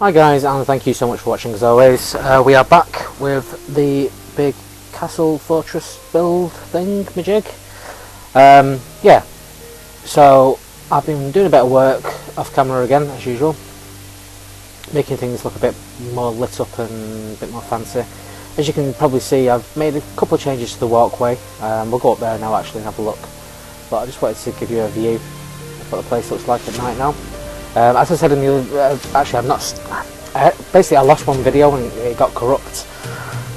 Hi guys, and thank you so much for watching as always. We are back with the big castle fortress build thing, majig. Yeah, so I've been doing a bit of work off camera again, as usual. Making things look a bit more lit up and a bit more fancy. As you can probably see, I've made a couple of changes to the walkway. We'll go up there now actually and have a look. But I just wanted to give you a view of what the place looks like at night now. As I said in the actually basically I lost one video and it got corrupt,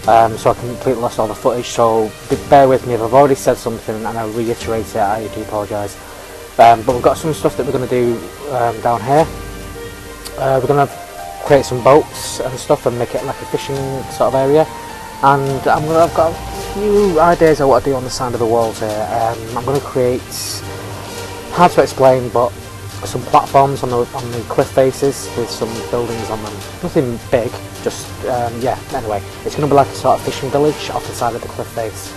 so I completely lost all the footage, so bear with me if I've already said something and I reiterate it. I do apologise, but we've got some stuff that we're going to do down here. We're going to create some boats and stuff and make it like a fishing sort of area, and I've got a few ideas of what to do on the side of the walls here. I'm going to create, hard to explain, but some platforms on the cliff faces with some buildings on them. Nothing big, just yeah. Anyway, it's going to be like a sort of fishing village off the side of the cliff face,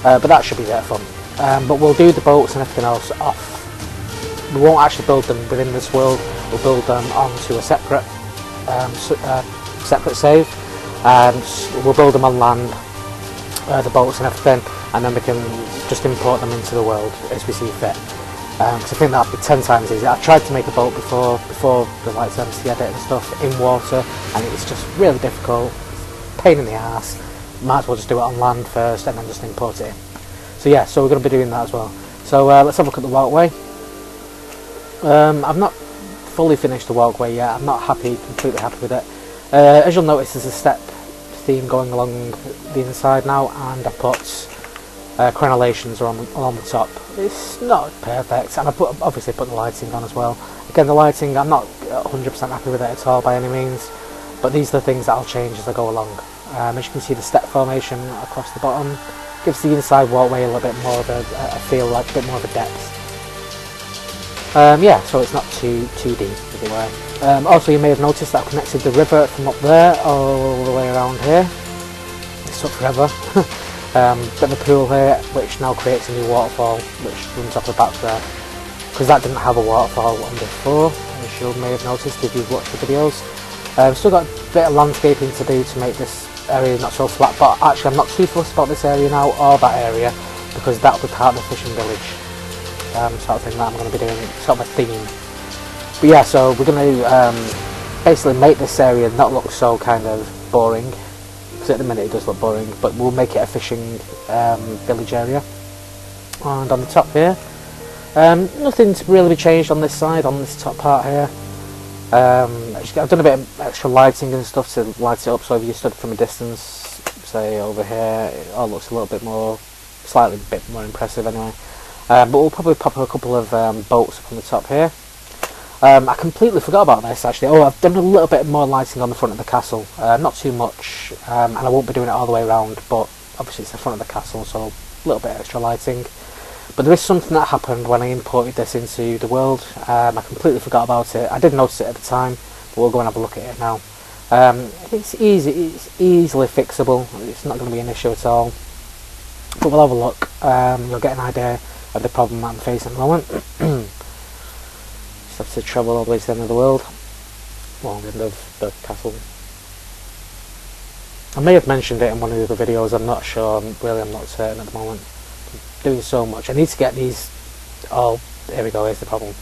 but that should be a bit of fun. But we'll do the boats and everything else off. We won't actually build them within this world. We'll build them onto a separate separate save, and we'll build them on land, the boats and everything, and then we can just import them into the world as we see fit. Because I think that'd be 10 times easier. I tried to make a boat before the lights MC edit and stuff in water, and it's just really difficult, pain in the ass. Might as well just do it on land first and then just import it in. So yeah, so we're going to be doing that as well. So let's have a look at the walkway. I've not fully finished the walkway yet. I'm not completely happy with it. As you'll notice, there's a step theme going along the inside now, and I put crenellations along the top. It's not perfect, and I obviously put the lighting on as well. Again, the lighting, I'm not 100% happy with it at all by any means, but these are the things that I'll change as I go along. As you can see, the step formation across the bottom gives the inside walkway a little bit more of a feel, like a bit more of a depth. Yeah, so it's not too deep, as it were. Also, you may have noticed that I've connected the river from up there all the way around here. It took forever. Bit of a pool here, which now creates a new waterfall, which runs off the back there, because that didn't have a waterfall on before, as you may have noticed if you've watched the videos. Still got a bit of landscaping to do to make this area not so flat, but actually I'm not too fussed about this area now, or that area, because that will be part of the fishing village, sort of thing that I'm going to be doing, sort of a theme. But yeah, so we're going to basically make this area not look so kind of boring, because at the minute it does look boring, but we'll make it a fishing village area. And on the top here, nothing's really changed on this side, on this top part here. I've done a bit of extra lighting and stuff to light it up, so if you stood from a distance, say over here, it all looks a little bit more, slightly a bit more impressive anyway. But we'll probably pop a couple of boats up on the top here. I completely forgot about this actually. Oh, I've done a little bit more lighting on the front of the castle, not too much, and I won't be doing it all the way around, but obviously it's the front of the castle, so a little bit extra lighting. But there is something that happened when I imported this into the world. I completely forgot about it. I did notice it at the time, but we'll go and have a look at it now. It's easily fixable. It's not going to be an issue at all, but we'll have a look. You'll get an idea of the problem I'm facing at the moment. Have to travel all the way to the end of the world, well, the end of the castle. I may have mentioned it in one of the other videos, I'm not sure, I'm not certain at the moment. I'm doing so much. I need to get these, oh, here we go, here's the problem.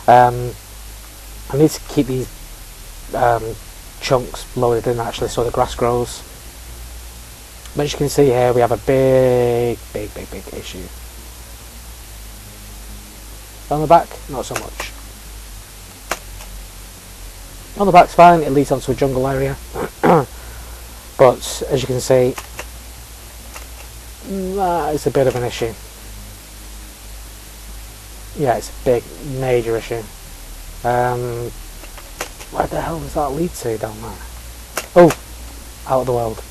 I need to keep these chunks loaded in actually so the grass grows. But as you can see here, we have a big issue. On the back, not so much. On the back's fine, it leads onto a jungle area, but as you can see, that is a bit of an issue. Yeah, it's a big, major issue. Where the hell does that lead to down there? Oh, out of the world.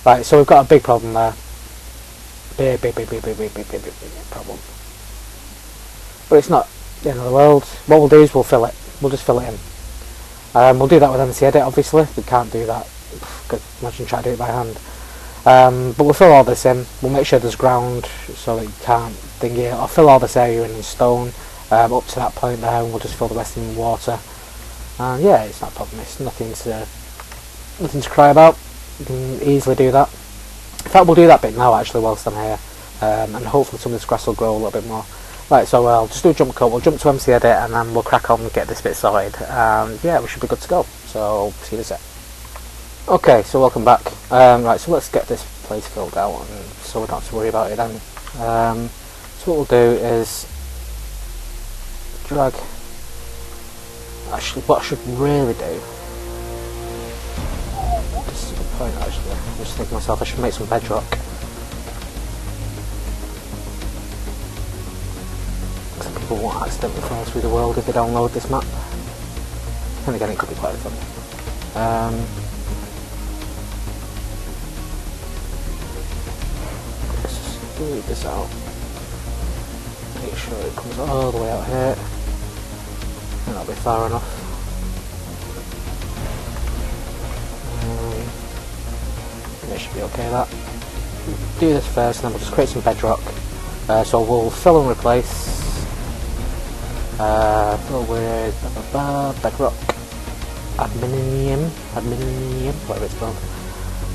Right, so we've got a big problem there. Big problem. But it's not the end of the world. What we'll do is we'll fill it. We'll just fill it in. We'll do that with MC Edit, obviously. We can't do that. Could imagine trying to do it by hand. But we'll fill all this in. We'll make sure there's ground so that you can't thingy it. I'll fill all this area in stone up to that point there, and we'll just fill the rest in water. And yeah, it's not a problem. It's nothing to cry about. You can easily do that. In fact, we'll do that bit now actually whilst I'm here, and hopefully some of this grass will grow a little bit more. Right, so I'll just do a jump cut. We'll jump to MC Edit, and then we'll crack on and get this bit sorted. And yeah, we should be good to go. So see you in a sec. Okay, so welcome back. Right, so let's get this place filled out, and so we don't have to worry about it then. So what we'll do is drag. Actually, what I should really do. This is a good point. Actually, I'm just thinking to myself, I should make some bedrock. So people won't accidentally fall through the world if they download this map. And again, it could be quite fun. Let's just delete this out. Make sure it comes all the way out here. And that'll be far enough. And it should be okay that. Do this first and then we'll just create some bedrock. So we'll fill and replace. Fill with bedrock. Adminium, whatever it's called.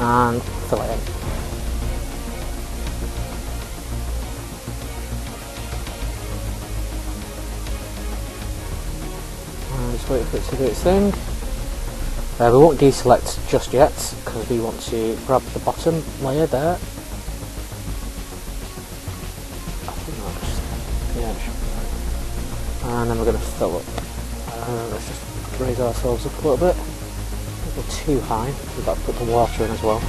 And fill it in. Just wait for it to do its thing. We won't deselect just yet because we want to grab the bottom layer there. I think that just, yeah, it should be right. And then we're going to fill up. Let's just raise ourselves up a little bit. Don't go too high. We've got to put the water in as well.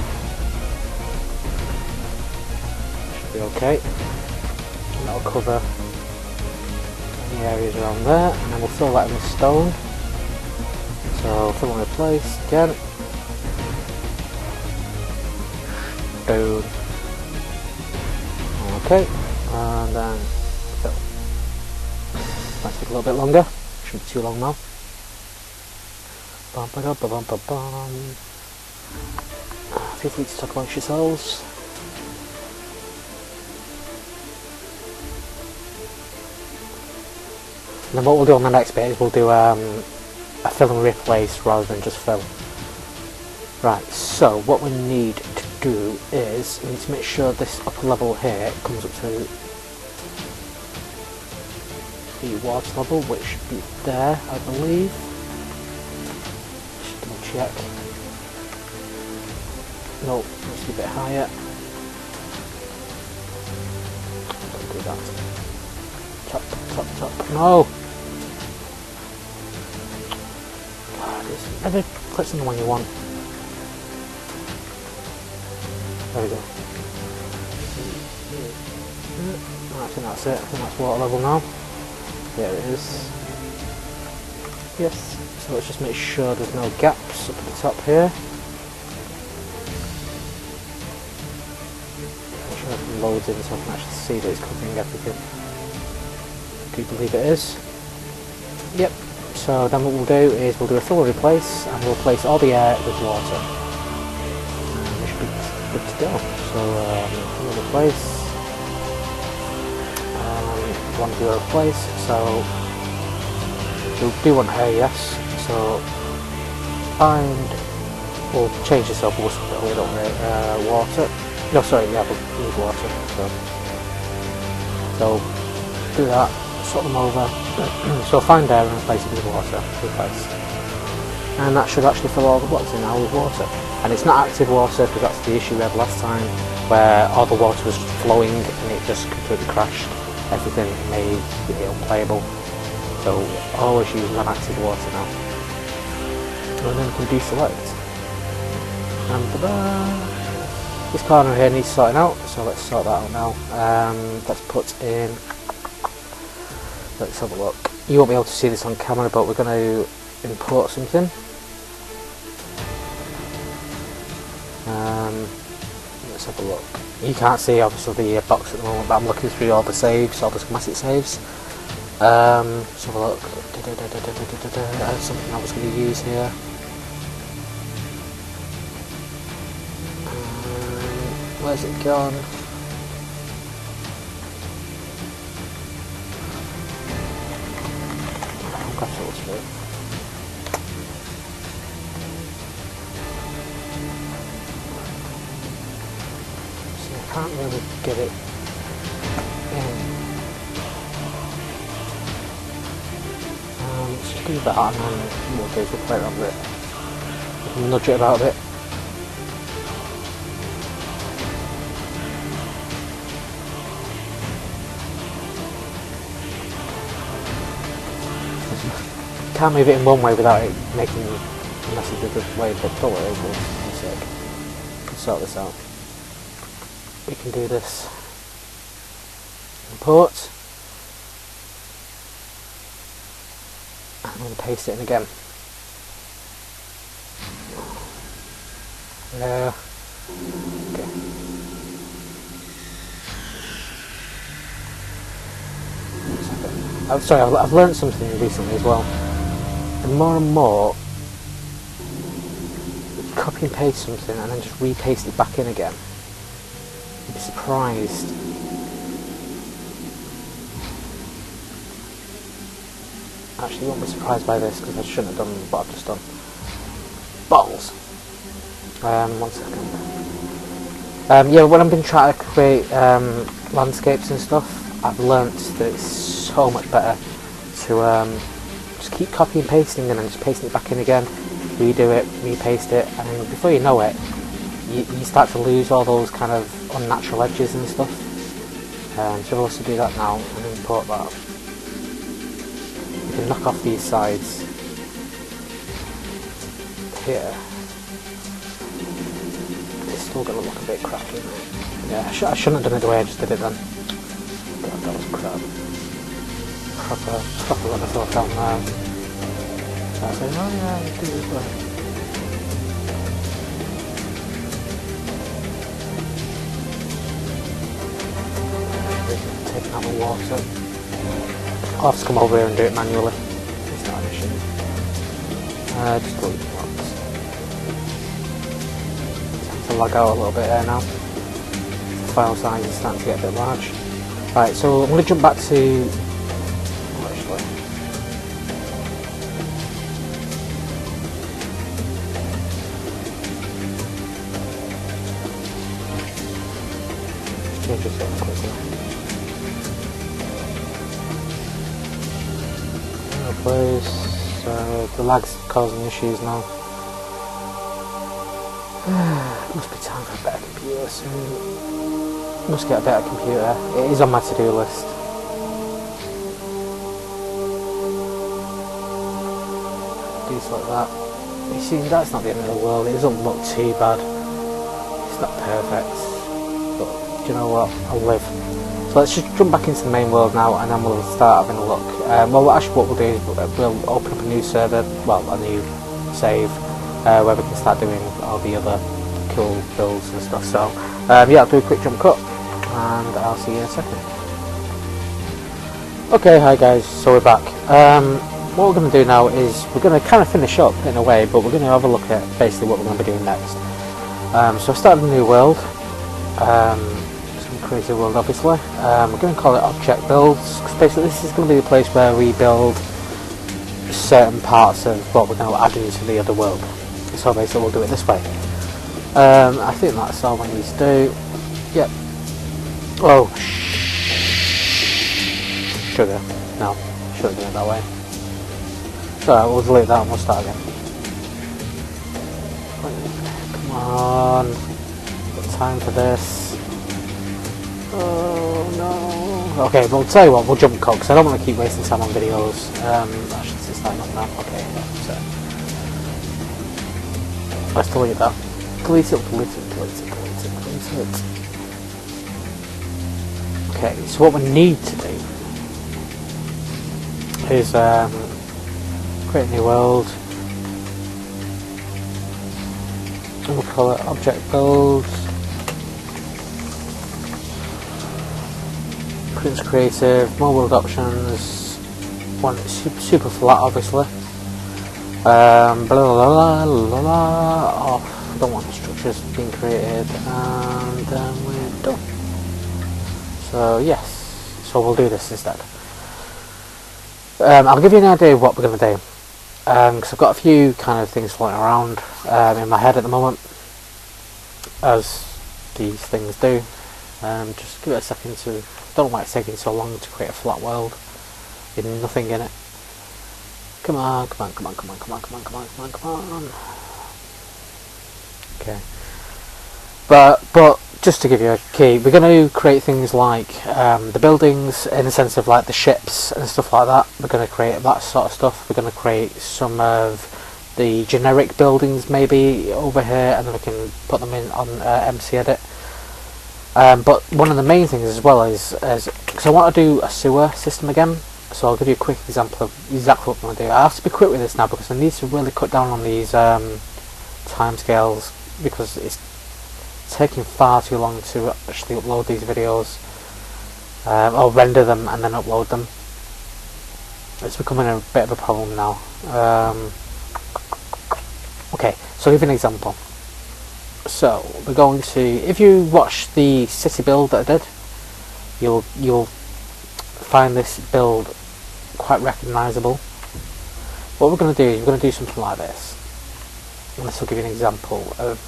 Should be okay. And that'll cover the areas around there, and then we'll fill that in with stone. So fill and replace again. Stone. Okay, and then fill. Might take a little bit longer. Shouldn't be too long now. Feel free to talk amongst yourselves. And then what we'll do on the next bit is we'll do a fill and replace rather than just fill. Right, so what we need to do is we need to make sure this upper level here comes up to the water level, which should be there, I believe. Just double check. No, it needs to be a bit higher. Don't do that. Top. No! Never clicks on the one you want. There we go. I think that's it. I think that's water level now. There it is. Yes. So let's just make sure there's no gaps up at the top here. Make sure everything loads in so I can actually see that it's covering everything. Do you believe it is? Yep. So then what we'll do is we'll do a fill and replace, and we'll replace all the air with water. And we should be good to go. So fill and replace. Want to do a replace, so we do want air, yes. So and we'll change this up. We'll split a little bit water. No, sorry, yeah, we'll need water. So do that. Swap them over. So find air and replace it with water. Replace. And that should actually fill all the blocks in now with water. And it's not active water because that's the issue we had last time, where all the water was flowing and it just completely crashed. Everything made it unplayable. So always use non-active water now. And then we can deselect. And ta-da! This corner here needs sorting out, so let's sort that out now. Let's put in. Let's have a look. You won't be able to see this on camera, but we're going to import something. Let's have a look. You can't see obviously the box at the moment, but I'm looking through all the saves, all the schematic saves. Let's have a look. I had something I was going to use here. Where's it gone? can't really get it in. Let's just do that and then we'll go to play around with it. We can nudge it about a bit. Can't move it in one way without it making a message of the way, but don't worry, we'll sort this out. We can do this. Import. And then paste it in again. Okay. I'm sorry, I've learned something recently as well. And more, copy and paste something and then just repaste it back in again. You'd be surprised. Actually, you won't be surprised by this because I shouldn't have done what I've just done. Balls! 1 second. Yeah, when I've been trying to create landscapes and stuff, I've learnt that it's so much better to just keep copy and pasting and then just pasting it back in again, redo it, repaste it, and then before you know it, you start to lose all those kind of unnatural edges and stuff. So we'll also do that now and import that. You can knock off these sides here. It's still going to look a bit crappy. Yeah, I shouldn't have done it the way I just did it then. God, that was crap. Proper what I thought down there. So I was like, oh yeah, do it this way. Taking out the water. I'll have to come over here and do it manually. It's not an issue. Just delete the blocks. Time to lag out a little bit here now. The file size is starting to get a bit large. Right, so I'm going to jump back to... change this up quickly. Replace. The lag's causing issues now. Must be time for a better computer soon. Must get a better computer. It is on my to-do list. Do stuff like that. You see, that's not the end of the world. It doesn't look too bad. It's not perfect. But do you know what? I'll live. So let's just jump back into the main world now and then we'll start having a look. Well, actually what we'll do is we'll open up a new server, well, a new save, where we can start doing all the other cool builds and stuff. So, yeah, I'll do a quick jump cut and I'll see you in a second. Okay, hi guys, so we're back. What we're going to do now is we're going to kind of finish up in a way, but we're going to have a look at basically what we're going to be doing next. So I started a new world. Some crazy world obviously. We're going to call it Object Builds, because basically this is going to be the place where we build certain parts of what we're going to add into the other world. So basically we'll do it this way. I think that's all we need to do. Yep. Oh, sugar. No, should have done it that way. Alright, we'll delete that and we'll start again. Come on. Got time for this. Oh no. Okay, well, I'll tell you what, we'll jump cut because I don't want to keep wasting time on videos. I should say starting up now. Okay, so let's delete that. Delete it, delete it, delete it, delete it, delete it. Okay, so what we need to do is create a new world. And we'll call it Object Build. Print creative, more world options. Want it super flat, obviously. Blah blah blah blah blah. Off. I don't want the structures being created, and then we're done. So yes, so we'll do this instead. I'll give you an idea of what we're going to do, because I've got a few kind of things floating around in my head at the moment, as these things do. Just give it a second to. Don't know why it's taking so long to create a flat world with nothing in it. Come on, come on, come on, come on, come on, come on, come on, come on, come on. Okay. But just to give you a key, we're going to create things like the buildings in the sense of like the ships and stuff like that. We're going to create that sort of stuff. We're going to create some of the generic buildings maybe over here, and then we can put them in on MC Edit. But one of the main things as well is because I want to do a sewer system again, so I'll give you a quick example of exactly what I'm going to do. I have to be quick with this now because I need to really cut down on these timescales, because it's taking far too long to actually upload these videos, or render them and then upload them. It's becoming a bit of a problem now. Okay, so I'll give you an example. So we're going to, if you watch the city build that I did, you'll find this build quite recognisable. What we're going to do is we're going to do something like this, and this will give you an example of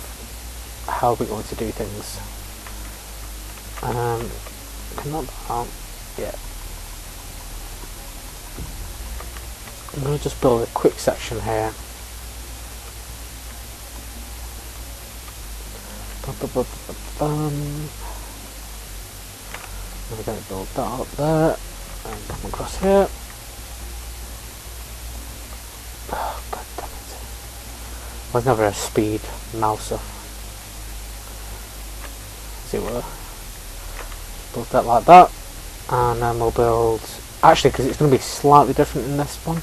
how we're going to do things. Cannot out. Yeah. I'm going to just build a quick section here. I'm going to build that up there and come across here. Oh, god damn it. I was never a speed mouser, as it were. Build that like that, and then we'll build, actually, because it's going to be slightly different in this one.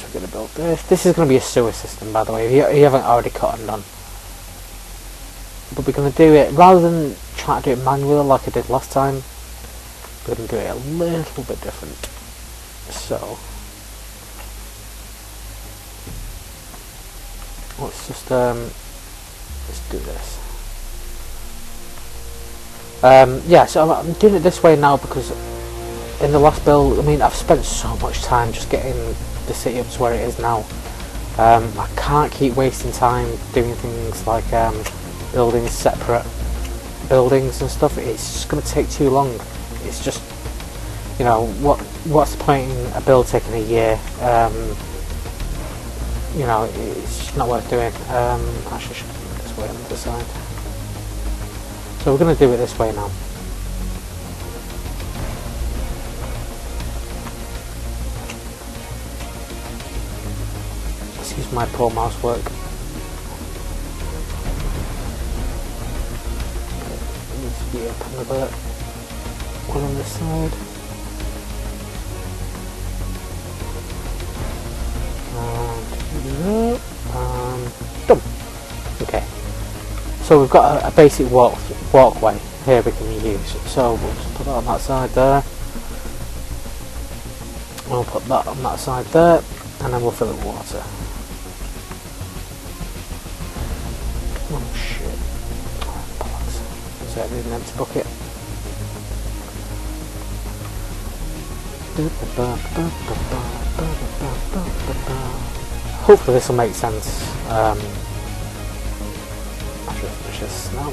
We're going to build this. This is going to be a sewer system, by the way, if you haven't already cut and done. But we're going to do it, rather than trying to do it manually like I did last time, we're going to do it a little bit different. So, let's just, let's do this. Yeah, so I'm doing it this way now because in the last build, I mean, I've spent so much time just getting the city up to where it is now. I can't keep wasting time doing things like building separate buildings and stuff. It's just going to take too long. It's just, you know, what's the point in a build taking a year? You know, it's just not worth doing. Actually, I should do it this way on the other side. So we're going to do it this way now. Excuse my poor mouse work. Okay, needs to be up another one on this side. And done. Okay. So we've got a basic walkway here we can use. So we'll just put that on that side there. We'll put that on that side there, and then we'll fill it with water. Oh shit. So I need an empty bucket. Hopefully this will make sense. I should finish this now.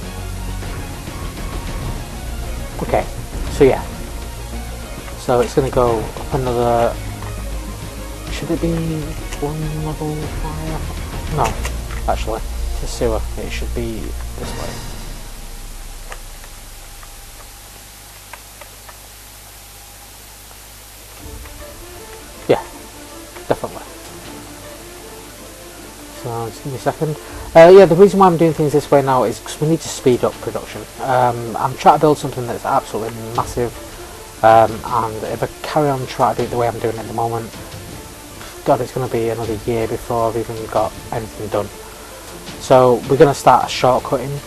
Okay, so yeah. So it's going to go up another... Should it be one level higher? No, actually. The sewer. It should be this way. Yeah, definitely. So just give me a second. Yeah, the reason why I'm doing things this way now is because we need to speed up production. I'm trying to build something that's absolutely massive, and if I carry on trying to do it the way I'm doing it at the moment, God, it's going to be another year before I've even got anything done. So we're going to start shortcutting,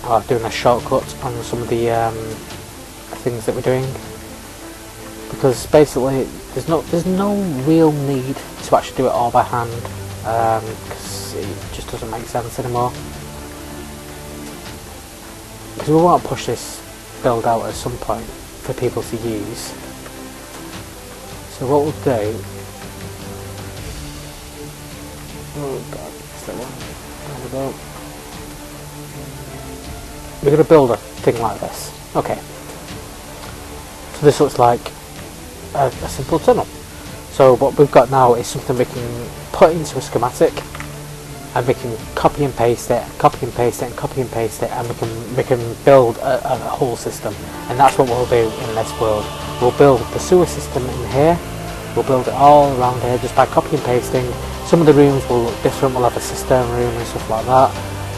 or doing a shortcut on some of the things that we're doing, because basically there's no real need to actually do it all by hand, because it just doesn't make sense anymore. Because we want to push this build out at some point for people to use. So what we'll do... Oh god, it's that one. There we go. We're going to build a thing like this. Okay. So this looks like a simple tunnel. So what we've got now is something we can put into a schematic, and we can copy and paste it, copy and paste it, and copy and paste it, and we can build a whole system. And that's what we'll do in this world. We'll build the sewer system in here. We'll build it all around here just by copy and pasting. Some of the rooms will look different. We'll have a cistern room and stuff like that.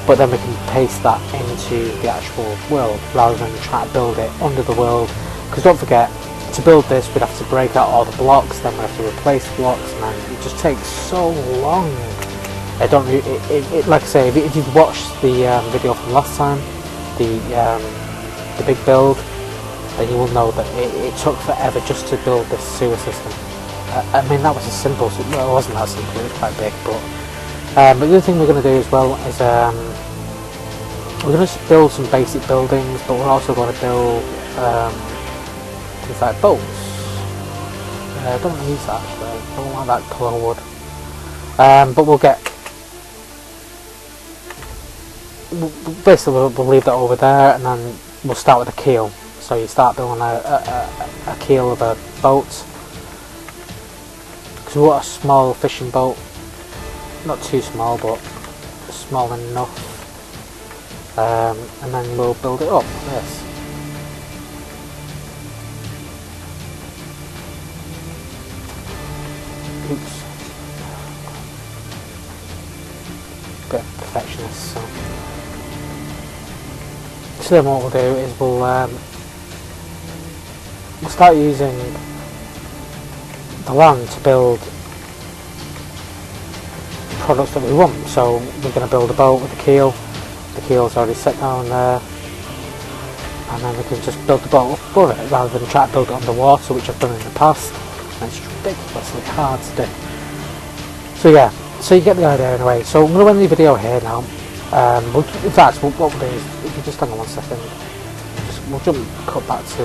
But then we can paste that into the actual world rather than try to build it under the world. Because don't forget, to build this we'd have to break out all the blocks, then we have to replace blocks, and then it just takes so long. Like I say, if you've watched the video from last time, the big build, then you will know that it took forever just to build this sewer system. I mean, that was a simple, well, it wasn't that simple, it was quite big, but the other thing we're going to do as well is we're going to build some basic buildings, but we're also going to build things like boats. I don't use that actually, I don't like that colour wood. But we'll leave that over there, and then we'll start with a keel. So you start building a keel of a boat. Because we want a small fishing boat, not too small, but small enough. And then we'll build it up like this. Oops. Bit of perfectionist. So then what we'll do is we'll start using the land to build products that we want. So we're going to build a boat with a keel. The keel's already set down there, and then we can just build the boat up above it rather than try to build it underwater, which I've done in the past, and it's ridiculously hard to do. So yeah, so you get the idea anyway. So I'm going to end the video here now. In fact, what we'll do is, if you just hang on 1 second, we'll jump cut back to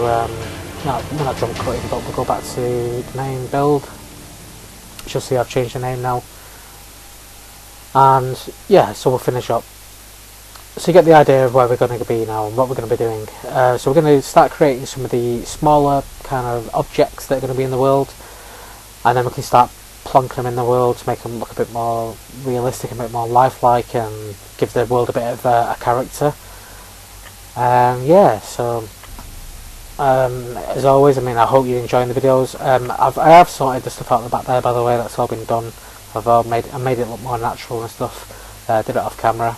no, we're not jump cutting, but we'll go back to the main build. You'll see I've changed the name now, and yeah, so we'll finish up. So you get the idea of where we're going to be now and what we're going to be doing. So we're going to start creating some of the smaller kind of objects that are going to be in the world, and then we can start plonking them in the world to make them look a bit more realistic, a bit more lifelike, and give the world a bit of a character. Yeah, so as always, I mean, I hope you're enjoying the videos. I have sorted the stuff out the back there, by the way. That's all been done. I made it look more natural and stuff. Did it off camera.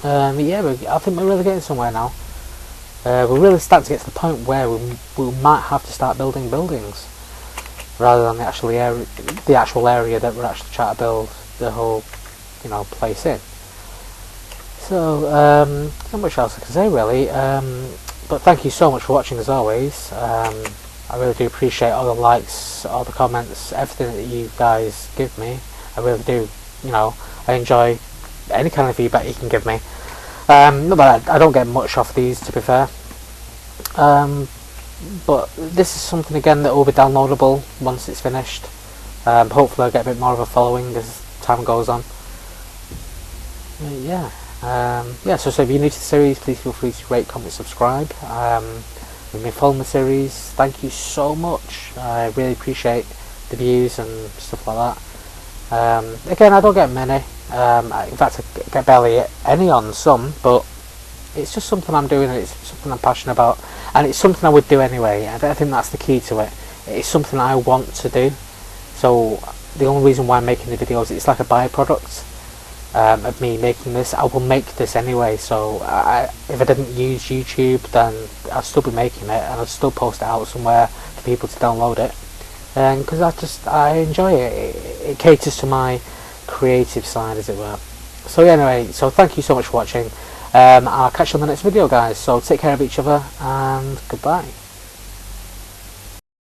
Yeah, I think we're really getting somewhere now. We're really starting to get to the point where we might have to start building buildings rather than the actual area that we're actually trying to build the whole, place in. So not much else I can say really. But thank you so much for watching as always. I really do appreciate all the likes, all the comments, everything that you guys give me. I really do. I enjoy any kind of feedback you can give me. But I don't get much off these, to be fair. But this is something again that will be downloadable once it's finished. Hopefully I'll get a bit more of a following as time goes on. Yeah. So if you're new to the series, please feel free to rate, comment, subscribe. You've been following the series, thank you so much. I really appreciate the views and stuff like that. Again, I don't get many. In fact, I get barely any on some, but it's just something I'm doing, and it's something I'm passionate about, and it's something I would do anyway. I think that's the key to it. It's something I want to do. So the only reason why I'm making the videos, it's like a byproduct of me making this. I will make this anyway. So if I didn't use YouTube, then I'd still be making it, and I'd still post it out somewhere for people to download it. And because I enjoy it. It caters to my creative side, as it were. So yeah, anyway, so thank you so much for watching. I'll catch you on the next video, guys. So take care of each other, and goodbye.